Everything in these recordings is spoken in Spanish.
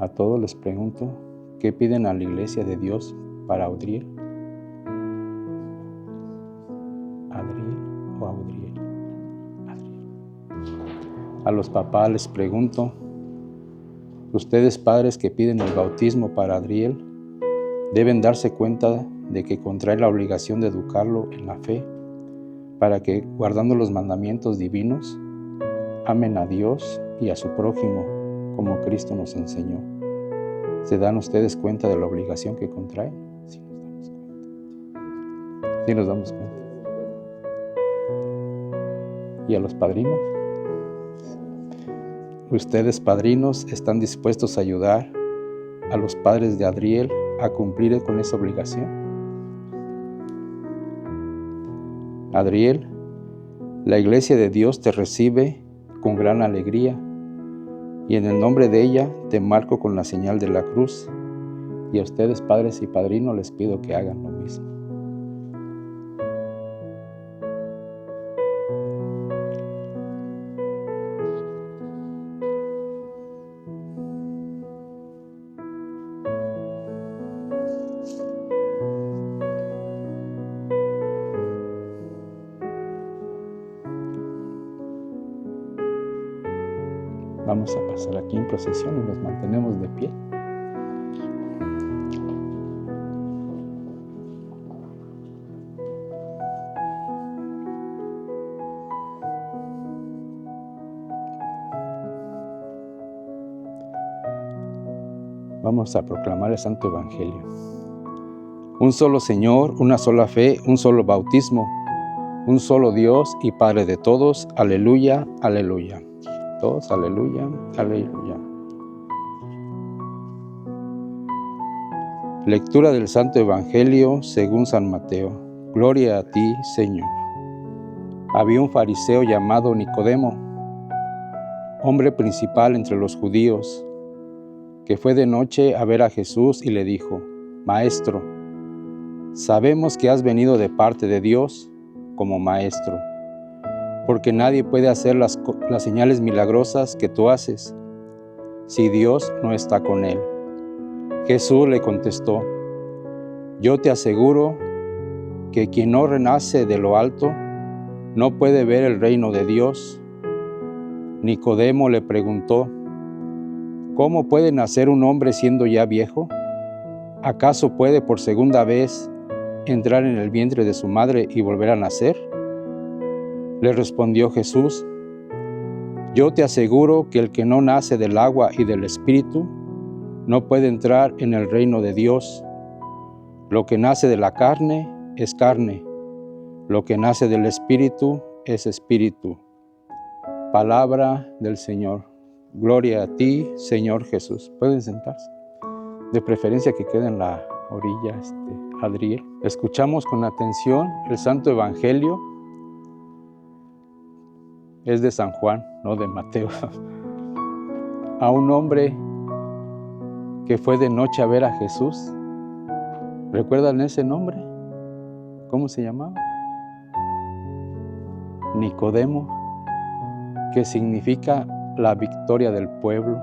A todos les pregunto, ¿qué piden a la iglesia de Dios para Audriel? ¿Adriel o Audriel? Adriel. A los papás les pregunto, ustedes padres que piden el bautismo para Adriel, deben darse cuenta de que contrae la obligación de educarlo en la fe, para que, guardando los mandamientos divinos, amen a Dios y a su prójimo, como Cristo nos enseñó. ¿Se dan ustedes cuenta de la obligación que contraen? Sí nos damos cuenta. Sí nos damos cuenta. ¿Y a los padrinos? ¿Ustedes, padrinos, están dispuestos a ayudar a los padres de Adriel a cumplir con esa obligación? Adriel, la iglesia de Dios te recibe con gran alegría, y en el nombre de ella te marco con la señal de la cruz, y a ustedes, padres y padrinos, les pido que hagan lo mismo. Vamos a pasar aquí en procesión y nos mantenemos de pie. Vamos a proclamar el Santo Evangelio. Un solo Señor, una sola fe, un solo bautismo, un solo Dios y Padre de todos. Aleluya, aleluya. Todos, aleluya, aleluya. Lectura del Santo Evangelio según San Mateo. Gloria a ti, Señor. Había un fariseo llamado Nicodemo, hombre principal entre los judíos, que fue de noche a ver a Jesús y le dijo: Maestro, sabemos que has venido de parte de Dios como maestro, porque nadie puede hacer las señales milagrosas que tú haces si Dios no está con él. Jesús le contestó: Yo te aseguro que quien no renace de lo alto no puede ver el reino de Dios. Nicodemo le preguntó: ¿Cómo puede nacer un hombre siendo ya viejo? ¿Acaso puede por segunda vez entrar en el vientre de su madre y volver a nacer? Le respondió Jesús: Yo te aseguro que el que no nace del agua y del Espíritu no puede entrar en el reino de Dios. Lo que nace de la carne es carne, lo que nace del Espíritu es espíritu. Palabra del Señor. Gloria a ti, Señor Jesús. Pueden sentarse. De preferencia que quede en la orilla, Adriel. Escuchamos con atención el Santo Evangelio. Es de San Juan, no de Mateo. A un hombre que fue de noche a ver a Jesús. ¿Recuerdan ese nombre? ¿Cómo se llamaba? Nicodemo, que significa la victoria del pueblo.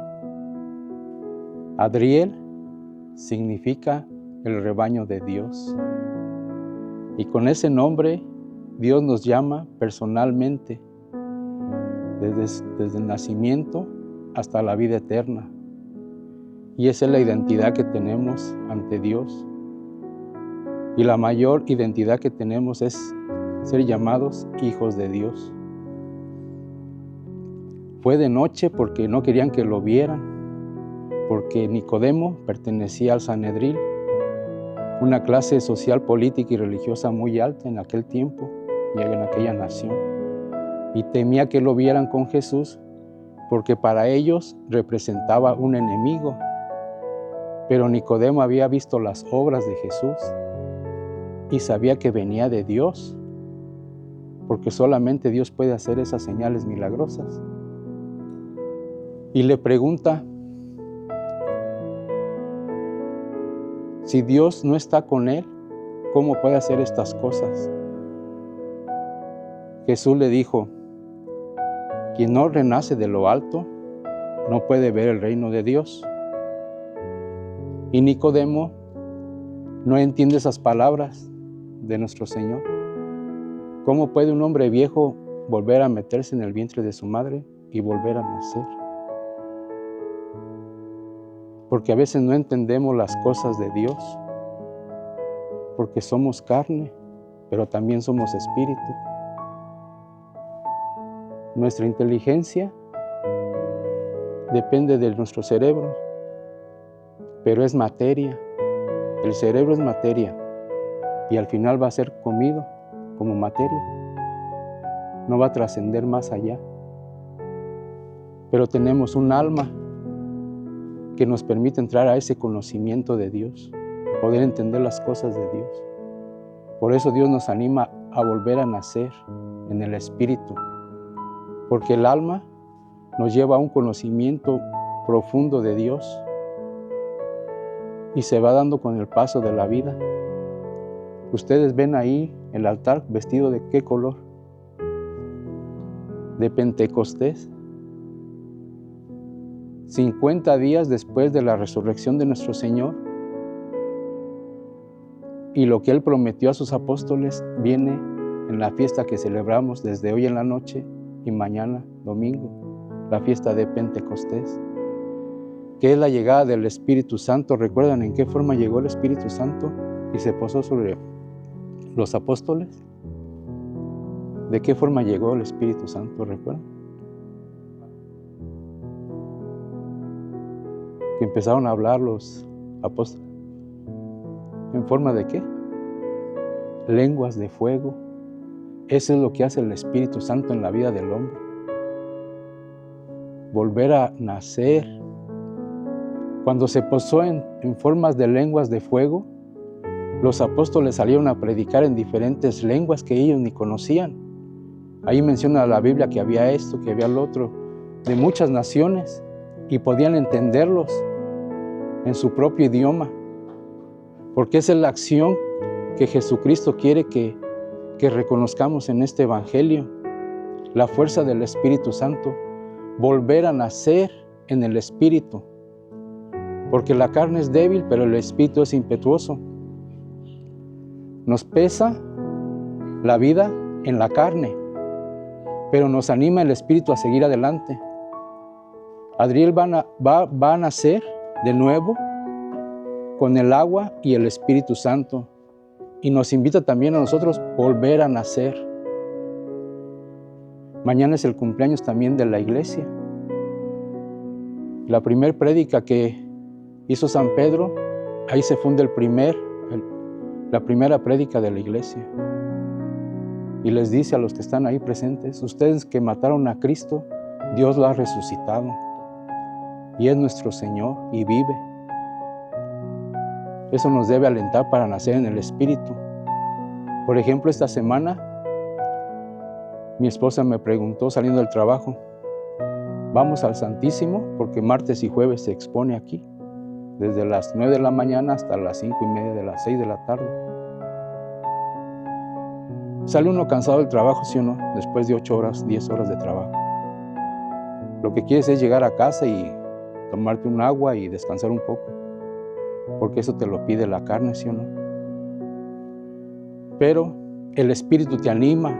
Adriel significa el rebaño de Dios. Y con ese nombre Dios nos llama personalmente, desde el nacimiento hasta la vida eterna. Y esa es la identidad que tenemos ante Dios. Y la mayor identidad que tenemos es ser llamados hijos de Dios. Fue de noche porque no querían que lo vieran, porque Nicodemo pertenecía al Sanedrín, una clase social, política y religiosa muy alta en aquel tiempo y en aquella nación. Y temía que lo vieran con Jesús, porque para ellos representaba un enemigo. Pero Nicodemo había visto las obras de Jesús y sabía que venía de Dios, porque solamente Dios puede hacer esas señales milagrosas. Y le pregunta: si Dios no está con él, ¿cómo puede hacer estas cosas? Jesús le dijo: quien no renace de lo alto no puede ver el reino de Dios. Y Nicodemo no entiende esas palabras de nuestro Señor. ¿Cómo puede un hombre viejo volver a meterse en el vientre de su madre y volver a nacer? Porque a veces no entendemos las cosas de Dios, porque somos carne, pero también somos espíritu. Nuestra inteligencia depende de nuestro cerebro, pero es materia. El cerebro es materia y al final va a ser comido como materia. No va a trascender más allá. Pero tenemos un alma que nos permite entrar a ese conocimiento de Dios, poder entender las cosas de Dios. Por eso Dios nos anima a volver a nacer en el Espíritu, porque el alma nos lleva a un conocimiento profundo de Dios y se va dando con el paso de la vida. Ustedes ven ahí el altar vestido de ¿qué color? De Pentecostés. 50 días después de la resurrección de nuestro Señor, y lo que Él prometió a sus apóstoles viene en la fiesta que celebramos desde hoy en la noche y mañana, domingo, la fiesta de Pentecostés, que es la llegada del Espíritu Santo. ¿Recuerdan en qué forma llegó el Espíritu Santo y se posó sobre los apóstoles? ¿De qué forma llegó el Espíritu Santo? ¿Recuerdan? Que empezaron a hablar los apóstoles. ¿En forma de qué? Lenguas de fuego. Eso es lo que hace el Espíritu Santo en la vida del hombre. Volver a nacer. Cuando se posó en formas de lenguas de fuego, los apóstoles salieron a predicar en diferentes lenguas que ellos ni conocían. Ahí menciona la Biblia que había esto, que había lo otro, de muchas naciones, y podían entenderlos en su propio idioma, porque esa es la acción que Jesucristo quiere que reconozcamos en este Evangelio, la fuerza del Espíritu Santo, volver a nacer en el Espíritu, porque la carne es débil, pero el Espíritu es impetuoso. Nos pesa la vida en la carne, pero nos anima el Espíritu a seguir adelante. Adriel va a nacer de nuevo con el agua y el Espíritu Santo, y nos invita también a nosotros volver a nacer. Mañana es el cumpleaños también de la iglesia. La primera prédica que hizo San Pedro, ahí se funda la primera prédica de la iglesia. Y les dice a los que están ahí presentes: ustedes que mataron a Cristo, Dios lo ha resucitado. Y es nuestro Señor y vive. Eso nos debe alentar para nacer en el Espíritu. Por ejemplo, esta semana, mi esposa me preguntó saliendo del trabajo: ¿vamos al Santísimo? Porque martes y jueves se expone aquí, desde las 9 de la mañana hasta las 5:30 de las 6 de la tarde. Sale uno cansado del trabajo, ¿sí o no? Después de 8 horas, 10 horas de trabajo. Lo que quieres es llegar a casa y tomarte un agua y descansar un poco, porque eso te lo pide la carne, ¿sí o no? Pero el Espíritu te anima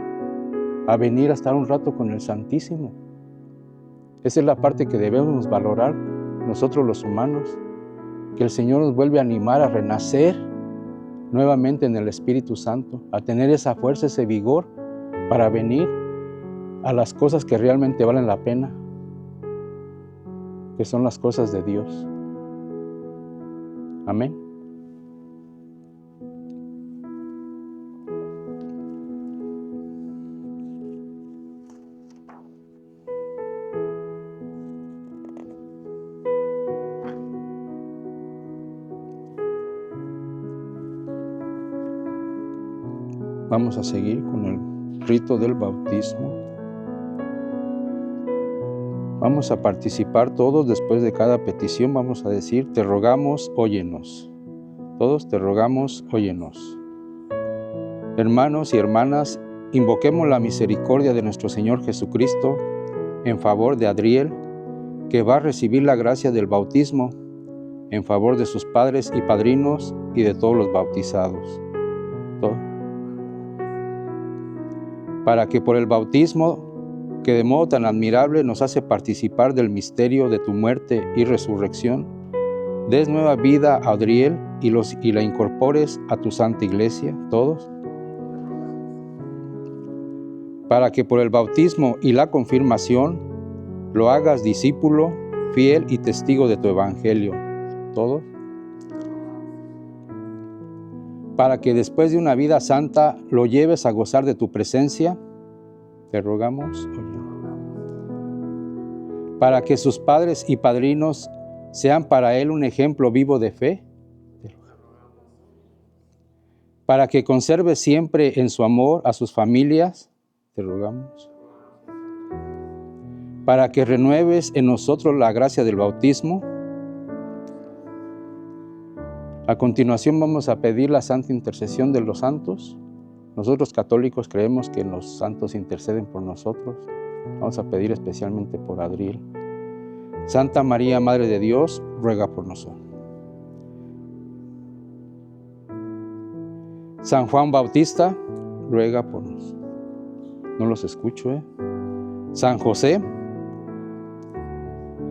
a venir a estar un rato con el Santísimo. Esa es la parte que debemos valorar nosotros los humanos, que el Señor nos vuelve a animar a renacer nuevamente en el Espíritu Santo, a tener esa fuerza, ese vigor para venir a las cosas que realmente valen la pena, que son las cosas de Dios. Amén. Vamos a seguir con el rito del bautismo. Vamos a participar todos. Después de cada petición vamos a decir: te rogamos, óyenos. Todos: te rogamos, óyenos. Hermanos y hermanas, invoquemos la misericordia de nuestro Señor en favor de Adriel, que va a recibir la gracia del bautismo en favor de sus padres y padrinos y de todos los bautizados. Para que por el bautismo, que de modo tan admirable nos hace participar del misterio de tu muerte y resurrección, des nueva vida a Adriel y la incorpores a tu santa iglesia, todos. Para que por el bautismo y la confirmación lo hagas discípulo, fiel y testigo de tu evangelio, todos. Para que después de una vida santa lo lleves a gozar de tu presencia, te rogamos. Para que sus padres y padrinos sean para él un ejemplo vivo de fe, para que conserve siempre en su amor a sus familias, te rogamos. Para que renueves en nosotros la gracia del bautismo. A continuación vamos a pedir la santa intercesión de los santos. Nosotros católicos creemos que los santos interceden por nosotros. Vamos a pedir especialmente por Adriel. Santa María, Madre de Dios, ruega por nosotros. San Juan Bautista, ruega por nosotros. No los escucho, San José,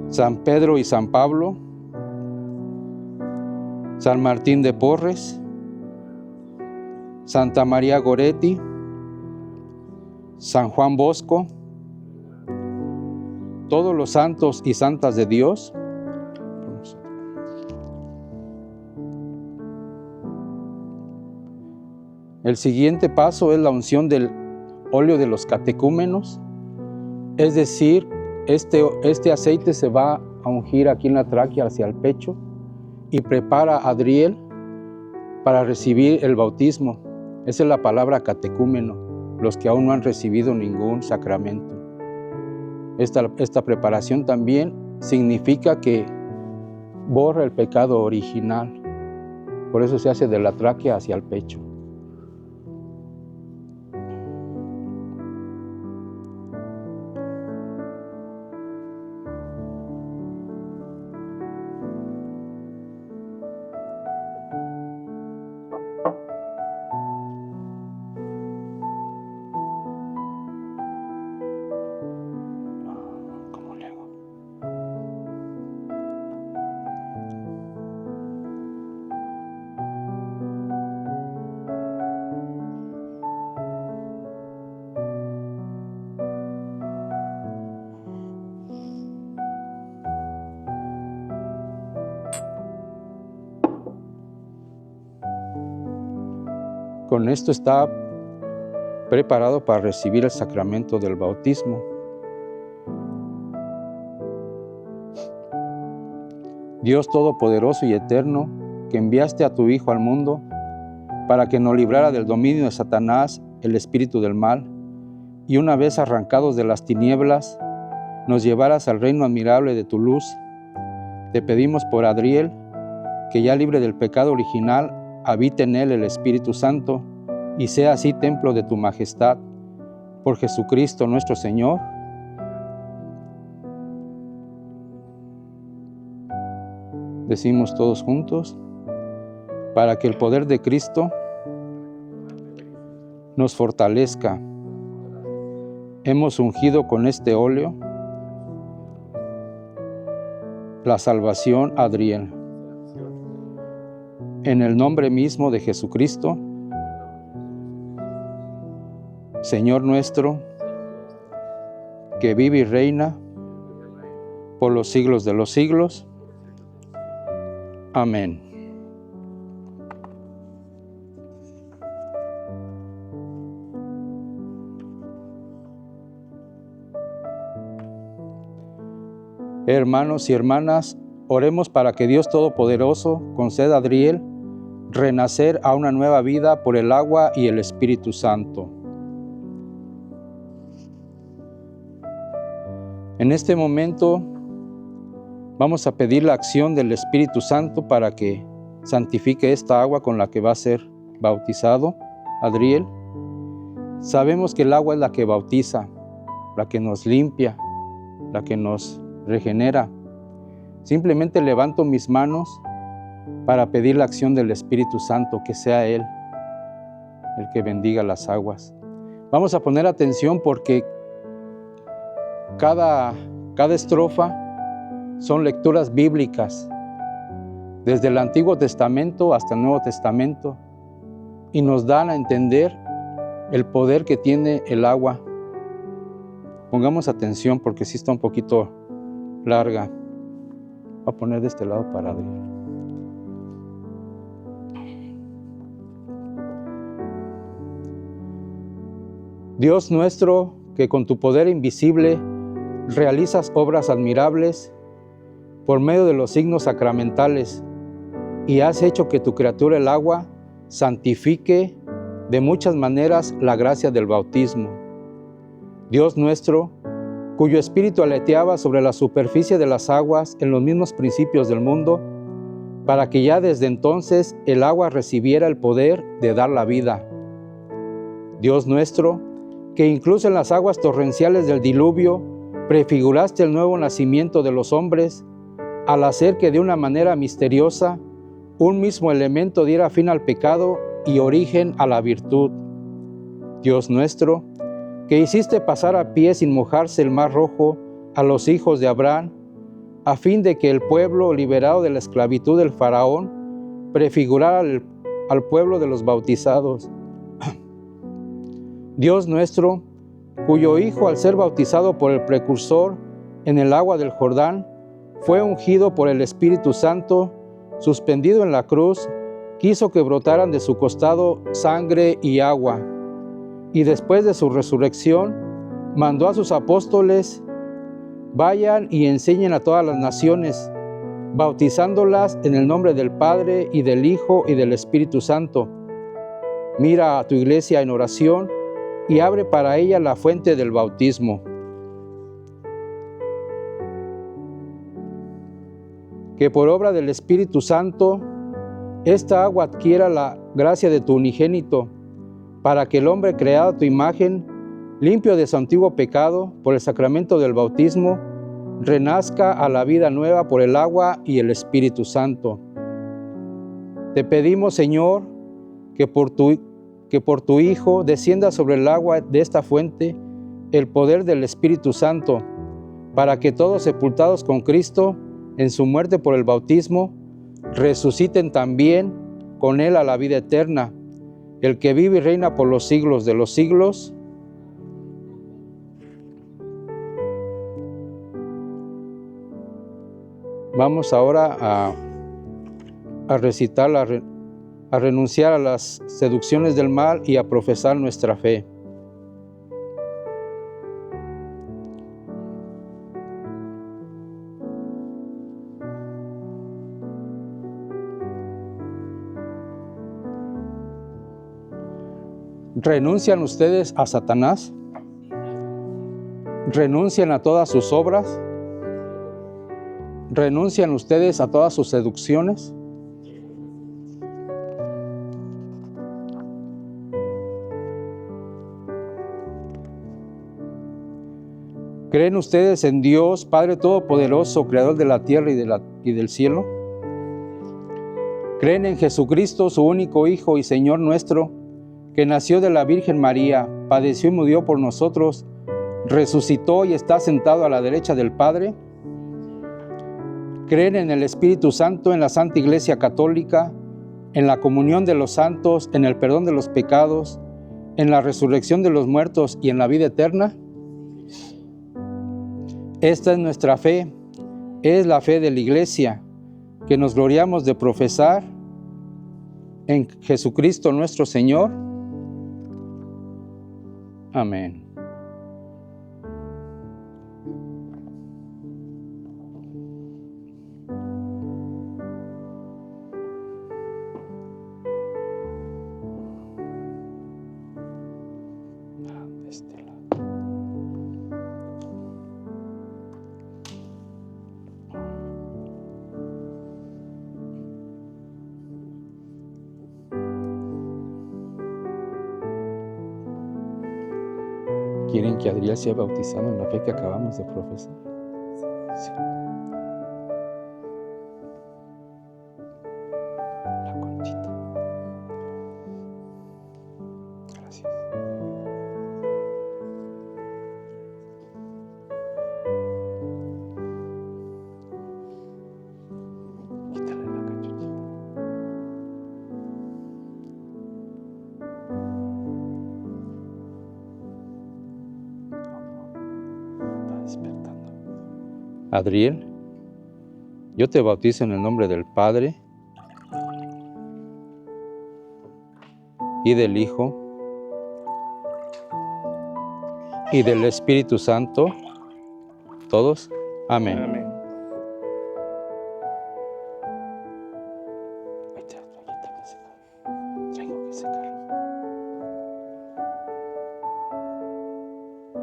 San Pedro y San Pablo, San Martín de Porres, Santa María Goretti, San Juan Bosco, todos los santos y santas de Dios. El siguiente paso es la unción del óleo de los catecúmenos, es decir, este aceite se va a ungir aquí en la tráquea hacia el pecho y prepara a Adriel para recibir el bautismo. Esa es la palabra catecúmeno, los que aún no han recibido ningún sacramento. Esta preparación también significa que borra el pecado original, por eso se hace de la tráquea hacia el pecho. Con esto está preparado para recibir el sacramento del bautismo. Dios Todopoderoso y Eterno, que enviaste a tu Hijo al mundo para que nos librara del dominio de Satanás, el espíritu del mal, y una vez arrancados de las tinieblas, nos llevaras al reino admirable de tu luz. Te pedimos por Adriel, que ya libre del pecado original, habite en él el Espíritu Santo, y sea así templo de tu majestad, por Jesucristo nuestro Señor. Decimos todos juntos, para que el poder de Cristo nos fortalezca. Hemos ungido con este óleo la salvación a Adriel. En el nombre mismo de Jesucristo, Señor nuestro, que vive y reina por los siglos de los siglos. Amén. Hermanos y hermanas, oremos para que Dios Todopoderoso conceda a Adriel renacer a una nueva vida por el agua y el Espíritu Santo. En este momento vamos a pedir la acción del Espíritu Santo para que santifique esta agua con la que va a ser bautizado Adriel. Sabemos que el agua es la que bautiza, la que nos limpia, la que nos regenera. Simplemente levanto mis manos para pedir la acción del Espíritu Santo, que sea Él el que bendiga las aguas. Vamos a poner atención porque cada estrofa son lecturas bíblicas, desde el Antiguo Testamento hasta el Nuevo Testamento, y nos dan a entender el poder que tiene el agua. Pongamos atención porque sí está un poquito larga. Voy a poner de este lado para abrir. Dios nuestro, que con tu poder invisible realizas obras admirables por medio de los signos sacramentales, y has hecho que tu criatura el agua santifique de muchas maneras la gracia del bautismo. Dios nuestro, cuyo espíritu aleteaba sobre la superficie de las aguas en los mismos principios del mundo, para que ya desde entonces el agua recibiera el poder de dar la vida. Dios nuestro, que incluso en las aguas torrenciales del diluvio prefiguraste el nuevo nacimiento de los hombres, al hacer que de una manera misteriosa un mismo elemento diera fin al pecado y origen a la virtud. Dios nuestro, que hiciste pasar a pie sin mojarse el mar rojo a los hijos de Abraham, a fin de que el pueblo liberado de la esclavitud del faraón prefigurara al pueblo de los bautizados. Dios nuestro, cuyo Hijo, al ser bautizado por el precursor en el agua del Jordán, fue ungido por el Espíritu Santo, suspendido en la cruz, quiso que brotaran de su costado sangre y agua, y después de su resurrección, mandó a sus apóstoles: vayan y enseñen a todas las naciones, bautizándolas en el nombre del Padre y del Hijo y del Espíritu Santo. Mira a tu iglesia en oración y abre para ella la fuente del bautismo. Que por obra del Espíritu Santo, esta agua adquiera la gracia de tu unigénito, para que el hombre creado a tu imagen, limpio de su antiguo pecado, por el sacramento del bautismo, renazca a la vida nueva por el agua y el Espíritu Santo. Te pedimos, Señor, que por tu Hijo descienda sobre el agua de esta fuente el poder del Espíritu Santo, para que todos sepultados con Cristo en su muerte por el bautismo, resuciten también con Él a la vida eterna, el que vive y reina por los siglos de los siglos. Vamos ahora a recitar, a renunciar a las seducciones del mal y a profesar nuestra fe. ¿Renuncian ustedes a Satanás? ¿Renuncian a todas sus obras? ¿Renuncian ustedes a todas sus seducciones? ¿Creen ustedes en Dios, Padre Todopoderoso, Creador de la tierra y del cielo? ¿Creen en Jesucristo, su único Hijo y Señor nuestro, que nació de la Virgen María, padeció y murió por nosotros, resucitó y está sentado a la derecha del Padre? ¿Creen en el Espíritu Santo, en la Santa Iglesia Católica, en la comunión de los santos, en el perdón de los pecados, en la resurrección de los muertos y en la vida eterna? Esta es nuestra fe, es la fe de la Iglesia, que nos gloriamos de profesar en Jesucristo nuestro Señor. Amén. ¿Quieren que Adriel sea bautizado en la fe que acabamos de profesar? Sí. Adriel, yo te bautizo en el nombre del Padre y del Hijo y del Espíritu Santo. ¿Todos? Amén. Amén.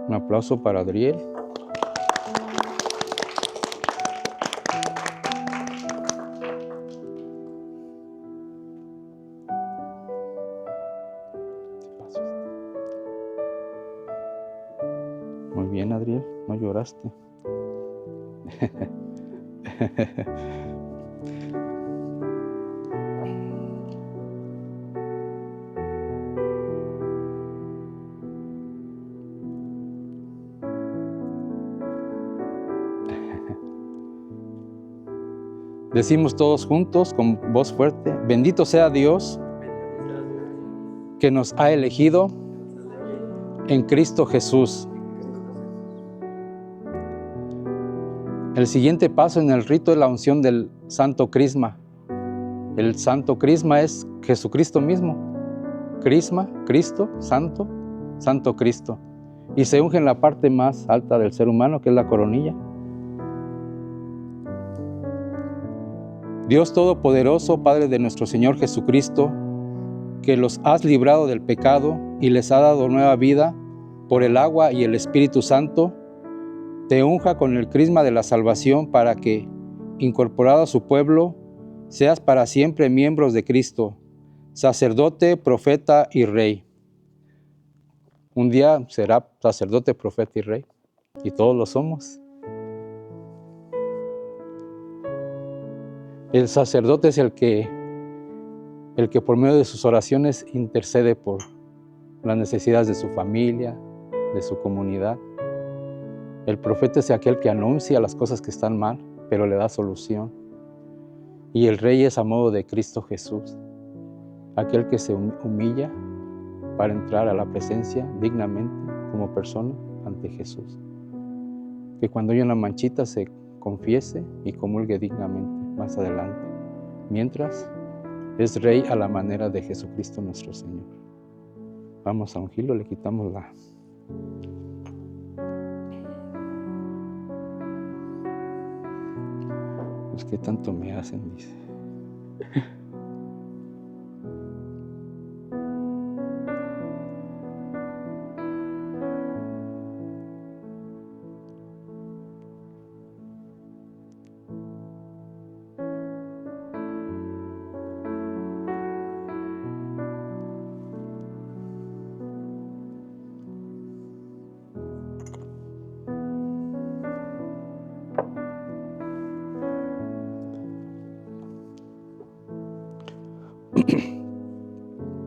Un aplauso para Adriel. Muy bien, Adriel, no lloraste. Decimos todos juntos con voz fuerte: bendito sea Dios que nos ha elegido en Cristo Jesús. El siguiente paso en el rito es la unción del Santo Crisma. El Santo Crisma es Jesucristo mismo. Crisma, Cristo, Santo, Santo Cristo. Y se unge en la parte más alta del ser humano, que es la coronilla. Dios Todopoderoso, Padre de nuestro Señor Jesucristo, que los has librado del pecado y les ha dado nueva vida por el agua y el Espíritu Santo, te unja con el crisma de la salvación para que, incorporado a su pueblo, seas para siempre miembros de Cristo, sacerdote, profeta y rey. Un día será sacerdote, profeta y rey, y todos lo somos. El sacerdote es el que por medio de sus oraciones intercede por las necesidades de su familia, de su comunidad. El profeta es aquel que anuncia las cosas que están mal, pero le da solución. Y el rey es a modo de Cristo Jesús, aquel que se humilla para entrar a la presencia dignamente como persona ante Jesús. Que cuando haya una manchita se confiese y comulgue dignamente más adelante, mientras es rey a la manera de Jesucristo nuestro Señor. Vamos a ungirlo, le quitamos la... Los que tanto me hacen, dice.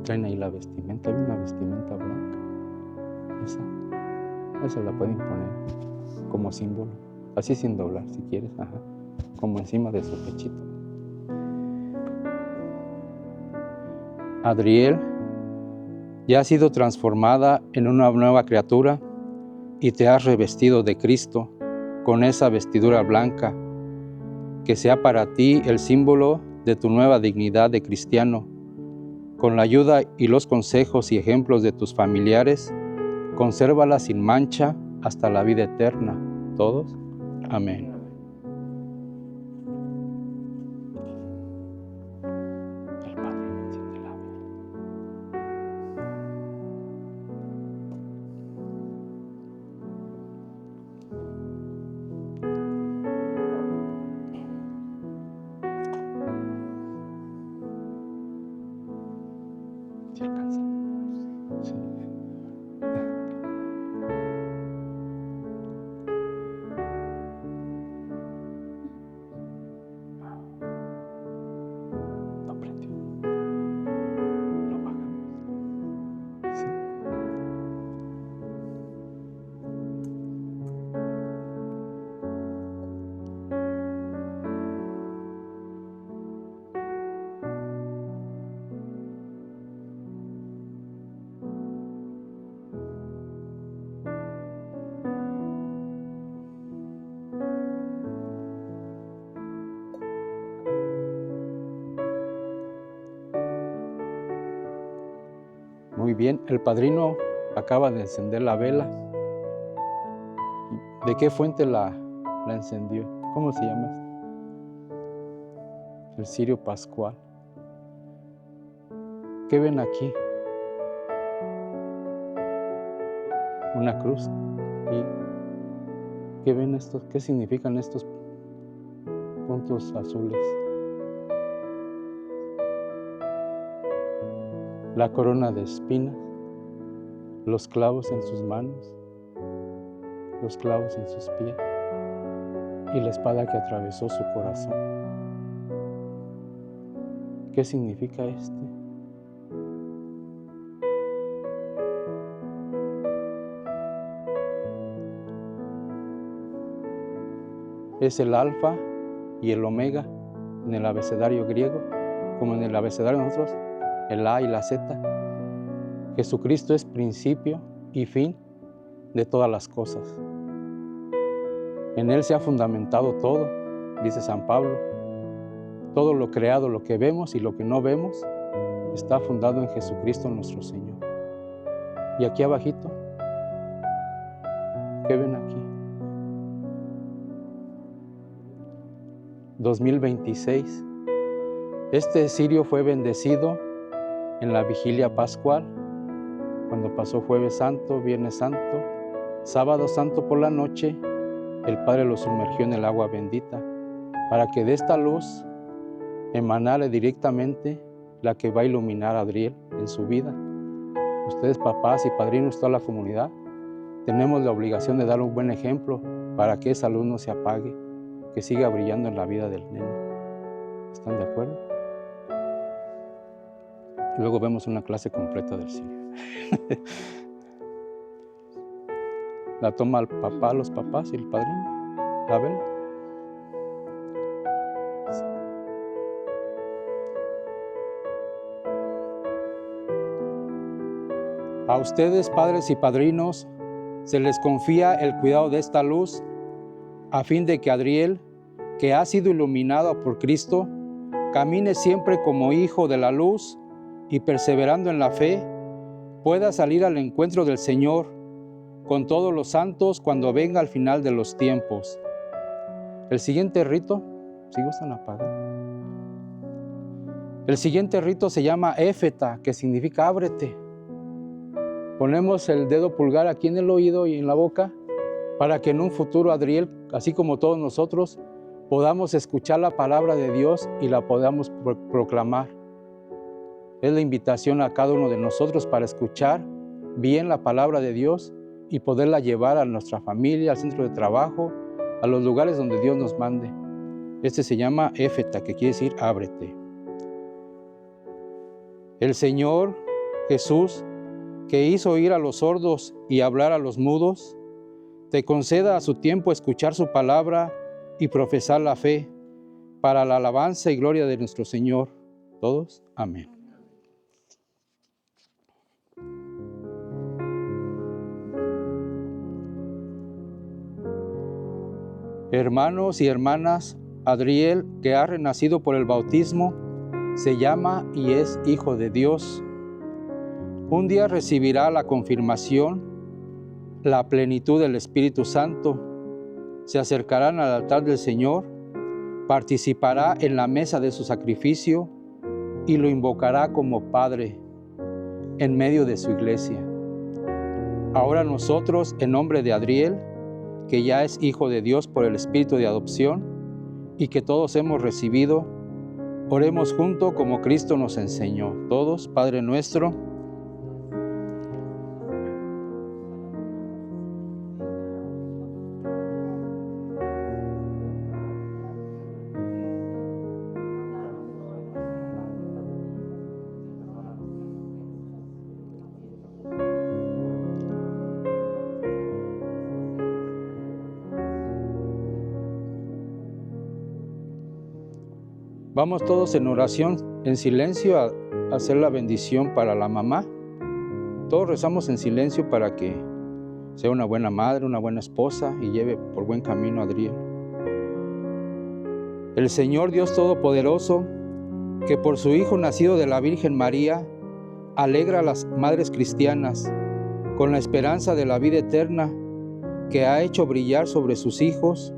Traen ahí la vestimenta, hay una vestimenta blanca. Esa la pueden poner como símbolo, así sin doblar si quieres, como encima de su pechito. Adriel, ya has sido transformada en una nueva criatura y te has revestido de Cristo con esa vestidura blanca, que sea para ti el símbolo de tu nueva dignidad de cristiano. Con la ayuda y los consejos y ejemplos de tus familiares, consérvala sin mancha hasta la vida eterna. ¿Todos? Amén. El Padre enciende la vela. ¿Se alcanza? Sí. No prendió. Lo bajamos. Sí. Muy bien, el padrino acaba de encender la vela. ¿De qué fuente la encendió? ¿Cómo se llama? El cirio pascual. ¿Qué ven aquí? Una cruz. ¿Y qué ven estos? ¿Qué significan estos puntos azules? La corona de espinas, los clavos en sus manos, los clavos en sus pies y la espada que atravesó su corazón. ¿Qué significa este? Es el alfa y el omega en el abecedario griego, como en el abecedario de nosotros, el A y la Z. Jesucristo es principio y fin de todas las cosas. En Él se ha fundamentado todo, dice San Pablo. Todo lo creado, lo que vemos y lo que no vemos, está fundado en Jesucristo nuestro Señor. Y aquí abajito, ¿qué ven aquí? 2026. Este cirio fue bendecido en la vigilia pascual, cuando pasó Jueves Santo, Viernes Santo, Sábado Santo por la noche, el Padre lo sumergió en el agua bendita, para que de esta luz emanara directamente la que va a iluminar a Adriel en su vida. Ustedes, papás y padrinos, toda la comunidad, tenemos la obligación de dar un buen ejemplo para que esa luz no se apague, que siga brillando en la vida del nene. ¿Están de acuerdo? Luego vemos una clase completa del cirio. La toma el papá, los papás y el padrino, la vela. A ustedes, padres y padrinos, se les confía el cuidado de esta luz a fin de que Adriel, que ha sido iluminado por Cristo, camine siempre como hijo de la luz y perseverando en la fe, pueda salir al encuentro del Señor con todos los santos cuando venga al final de los tiempos. El siguiente rito, si gustan apagar. El siguiente rito se llama éfeta, que significa ábrete. Ponemos el dedo pulgar aquí en el oído y en la boca para que en un futuro Adriel, así como todos nosotros, podamos escuchar la palabra de Dios y la podamos proclamar. Es la invitación a cada uno de nosotros para escuchar bien la palabra de Dios y poderla llevar a nuestra familia, al centro de trabajo, a los lugares donde Dios nos mande. Este se llama éfeta, que quiere decir ábrete. El Señor Jesús, que hizo oír a los sordos y hablar a los mudos, te conceda a su tiempo escuchar su palabra y profesar la fe, para la alabanza y gloria de nuestro Señor. Todos, amén. Hermanos y hermanas, Adriel, que ha renacido por el bautismo, se llama y es hijo de Dios. Un día recibirá la confirmación, la plenitud del Espíritu Santo. Se acercarán al altar del Señor, participará en la mesa de su sacrificio y lo invocará como Padre en medio de su iglesia. Ahora nosotros, en nombre de Adriel, que ya es hijo de Dios por el Espíritu de adopción y que todos hemos recibido, oremos juntos como Cristo nos enseñó. Todos, Padre nuestro, vamos todos en oración, en silencio, a hacer la bendición para la mamá. Todos rezamos en silencio para que sea una buena madre, una buena esposa y lleve por buen camino a Adriel. El Señor Dios Todopoderoso, que por su Hijo nacido de la Virgen María, alegra a las madres cristianas con la esperanza de la vida eterna que ha hecho brillar sobre sus hijos,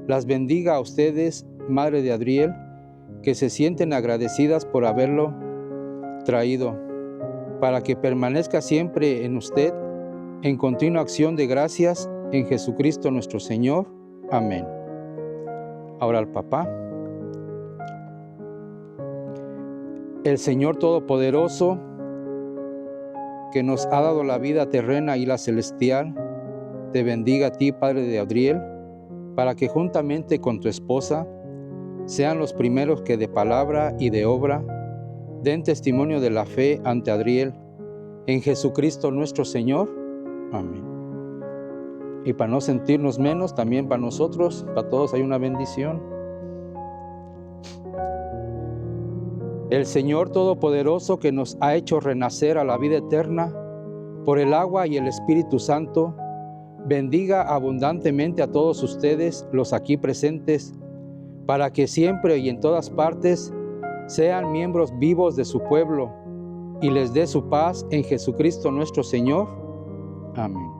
las bendiga a ustedes, Madre de Adriel, que se sienten agradecidas por haberlo traído, para que permanezca siempre en usted, en continua acción de gracias en Jesucristo nuestro Señor. Amén. Ahora al Papá. El Señor Todopoderoso, que nos ha dado la vida terrena y la celestial, te bendiga a ti, Padre de Adriel, para que juntamente con tu esposa sean los primeros que de palabra y de obra den testimonio de la fe ante Adriel, en Jesucristo nuestro Señor. Amén. Y para no sentirnos menos, también para nosotros, para todos hay una bendición. El Señor Todopoderoso, que nos ha hecho renacer a la vida eterna por el agua y el Espíritu Santo, bendiga abundantemente a todos ustedes, los aquí presentes, para que siempre y en todas partes sean miembros vivos de su pueblo y les dé su paz en Jesucristo nuestro Señor. Amén.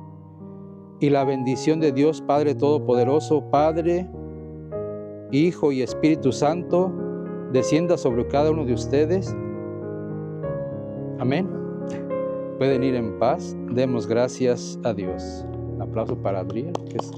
Y la bendición de Dios Padre Todopoderoso, Padre, Hijo y Espíritu Santo, descienda sobre cada uno de ustedes. Amén. Pueden ir en paz. Demos gracias a Dios. Un aplauso para Adriel, que es